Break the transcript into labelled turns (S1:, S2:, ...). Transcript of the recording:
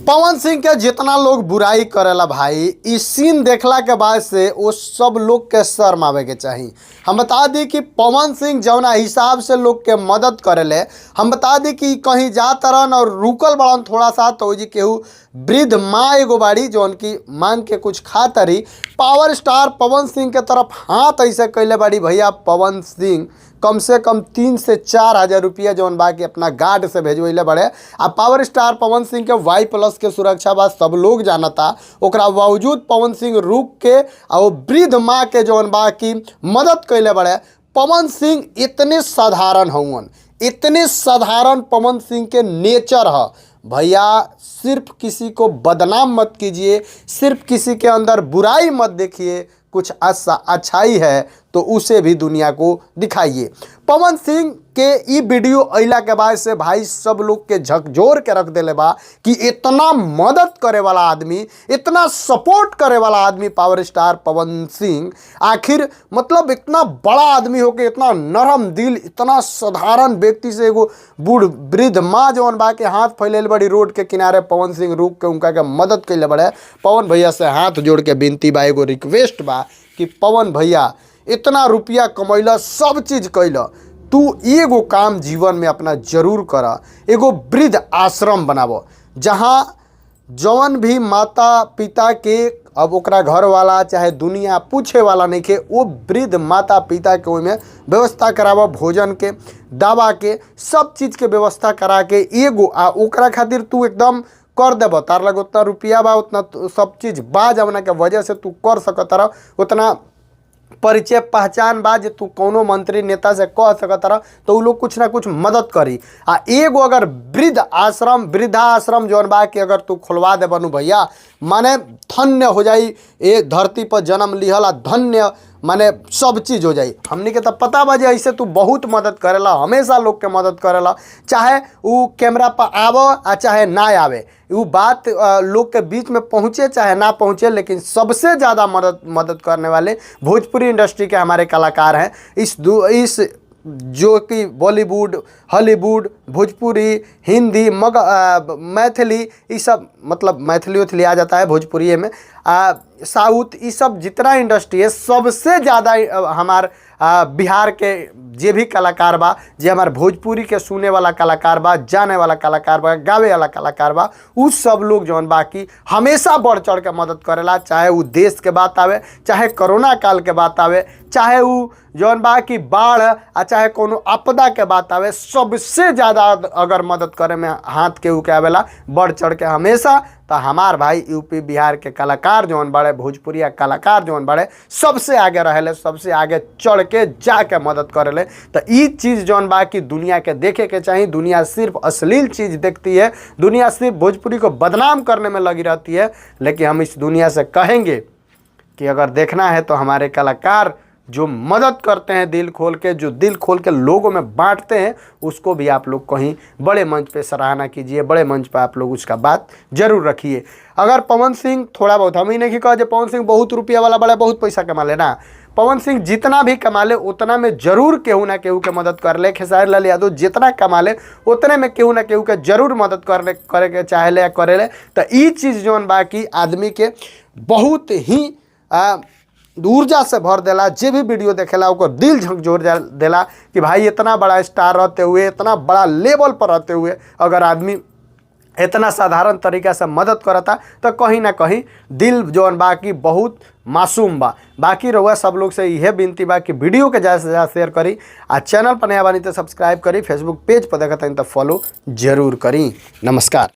S1: पवन सिंह के जितना लोग बुराई करेला भाई, इस सीन देखला के बाद से वो सब लोग के शर्म आवे के चाहिए। हम बता दी कि पवन सिंह जौना हिसाब से लोग के मदद करेले, हम बता दी कि कहीं जात रहन और रुकल बड़न थोड़ा सा तो जी केहू वृद्ध माँ एगो बाड़ी जो उनकी मांग के कुछ खाता रही, पावर स्टार पवन सिंह के तरफ हाथ ऐसे कैले बाड़ी। भैया पवन सिंह कम से कम 3 से 4 हज़ार रुपया जौन बाकी अपना गार्ड से भेजवैले बड़े। आ पावर स्टार पवन सिंह के Y+ के सुरक्षा बाद सब लोग जानता, ओकरा बावजूद पवन सिंह रुक के आ वो वृद्ध माँ के जौन बाकी मदद कैले बड़े। पवन सिंह इतने साधारण हवन, इतने साधारण पवन सिंह के नेचर है भैया। सिर्फ किसी को बदनाम मत कीजिए, सिर्फ किसी के अंदर बुराई मत देखिए, कुछ अच्छाई है तो उसे भी दुनिया को दिखाइए। पवन सिंह के ई वीडियो अइला के बाद से भाई सब लोग के झकझोर के रख देले बा कि इतना मदद करे वाला आदमी, इतना सपोर्ट करे वाला आदमी पावर स्टार पवन सिंह आखिर मतलब इतना बड़ा आदमी होके इतना नरम दिल, इतना साधारण व्यक्ति से एगो बूढ़ वृद्ध माँ जौन बा के हाथ फैले बड़ी रोड के किनारे पवन सिंह रुक के उनका के मदद कैले बड़े। पवन भैया से हाथ जोड़ के विनती बा, एगो रिक्वेस्ट बा कि पवन भैया इतना रुपया कमैला, सब चीज़ कैला, तू एगो काम जीवन में अपना जरूर करा। एगो वृद्ध आश्रम बनावो जहाँ जौन भी माता पिता के अब ओकरा घर वाला चाहे दुनिया पूछे वाला नहीं के, वो वृद्ध माता पिता के ओहिमे व्यवस्था करावो, भोजन के, दवा के, सब चीज़ के व्यवस्था करा के एगो आ ओकरा खातिर तू एकदम कर देब। तार लग उतना रुपया बा, उतना सब चीज़ बा जवना के वजह से तू कर सकत रह, उतना परिचय पहचान बा जे तू कोनो मंत्री नेता से कह सकत रह, तो उ लोग कुछ ना कुछ मदद करी। आ एगो अगर वृद्धा आश्रम जौन बा कि अगर तू खुलवा दे बनू भैया, माने धन्य हो जाई ए धरती पर जन्म लिहल, आ धन्य माने सब चीज़ हो जाई। हमनी के तो पता बा जे ऐसे तू बहुत मदद करेला, हमेशा लोग के मदद करेला, चाहे वो कैमरा पर आवे आ चाहे ना आवे, वो बात लोग के बीच में पहुँचे चाहे ना पहुँचे, लेकिन सबसे ज़्यादा मदद करने वाले भोजपुरी इंडस्ट्री के हमारे कलाकार हैं। इस जो कि बॉलीवुड, हॉलीवुड, भोजपुरी, हिंदी, मैथिली, ये सब मतलब मैथिली आ जाता है भोजपुरी में, साउथ, ये सब जितना इंडस्ट्री है सबसे ज़्यादा हमार बिहार के जे भी कलाकार बा, जे हमार भोजपुरी के सुने वाला कलाकार बा, जाने वाला कलाकार बा, गावे वाला कलाकार बा, उ सब लोग जौन बाकी हमेशा बढ़ चढ़ के मदद करेला। चाहे वो देश के बात आवे, चाहे कोरोना काल के बात आवे, चाहे वो जौन बा की बाढ़ आ चाहे कोनो आपदा के बात आवे, सबसे ज़्यादा अगर मदद करे में हाथ के के आवेला बढ़ चढ़ के हमेशा, तो हमार भाई यूपी बिहार के कलाकार जौन बड़े, भोजपुरिया कलाकार जौन बड़े, सबसे आगे रहेले, सबसे आगे चढ़ के जाके मदद करेले। तो ये चीज़ जौन बा की दुनिया के देखे के चाहिए। दुनिया सिर्फ अश्लील चीज़ देखती है, दुनिया सिर्फ भोजपुरी को बदनाम करने में लगी रहती है, लेकिन हम इस दुनिया से कहेंगे कि अगर देखना है तो हमारे कलाकार जो मदद करते हैं दिल खोल के, जो दिल खोल के लोगों में बांटते हैं, उसको भी आप लोग कहीं बड़े मंच पे सराहना कीजिए, बड़े मंच पे आप लोग उसका बात जरूर रखिए। अगर पवन सिंह थोड़ा बहुत, हम ही नहीं कहा जो पवन सिंह बहुत रुपया वाला बड़ा बहुत पैसा कमा ले ना, पवन सिंह जितना भी कमा ले उतना में जरूर केहू ना केहू के मदद कर ले। खेसारी लाल यादव जितना कमा ले उतने में केहू ना केहू के जरूर मदद करे के चाहे ले या करे ले। तो ये चीज़ जौन बाकी आदमी के बहुत ही ऊर्जा से भर देला। जे भी वीडियो देखेला ओकर दिल झकझोर देला कि भाई इतना बड़ा स्टार रहते हुए, इतना बड़ा लेवल पर रहते हुए अगर आदमी इतना साधारण तरीका से मदद करता, तो कहीं ना कहीं दिल जौन बाकी बहुत मासूम बा। बाकी रहुआ सब लोग से यह विनती बा कि वीडियो के ज़्यादा से ज़्यादा शेयर करी, आ चैनल पर नया बानी तो सब्सक्राइब करी, फेसबुक पेज पर देखता तो फॉलो जरूर करी। नमस्कार।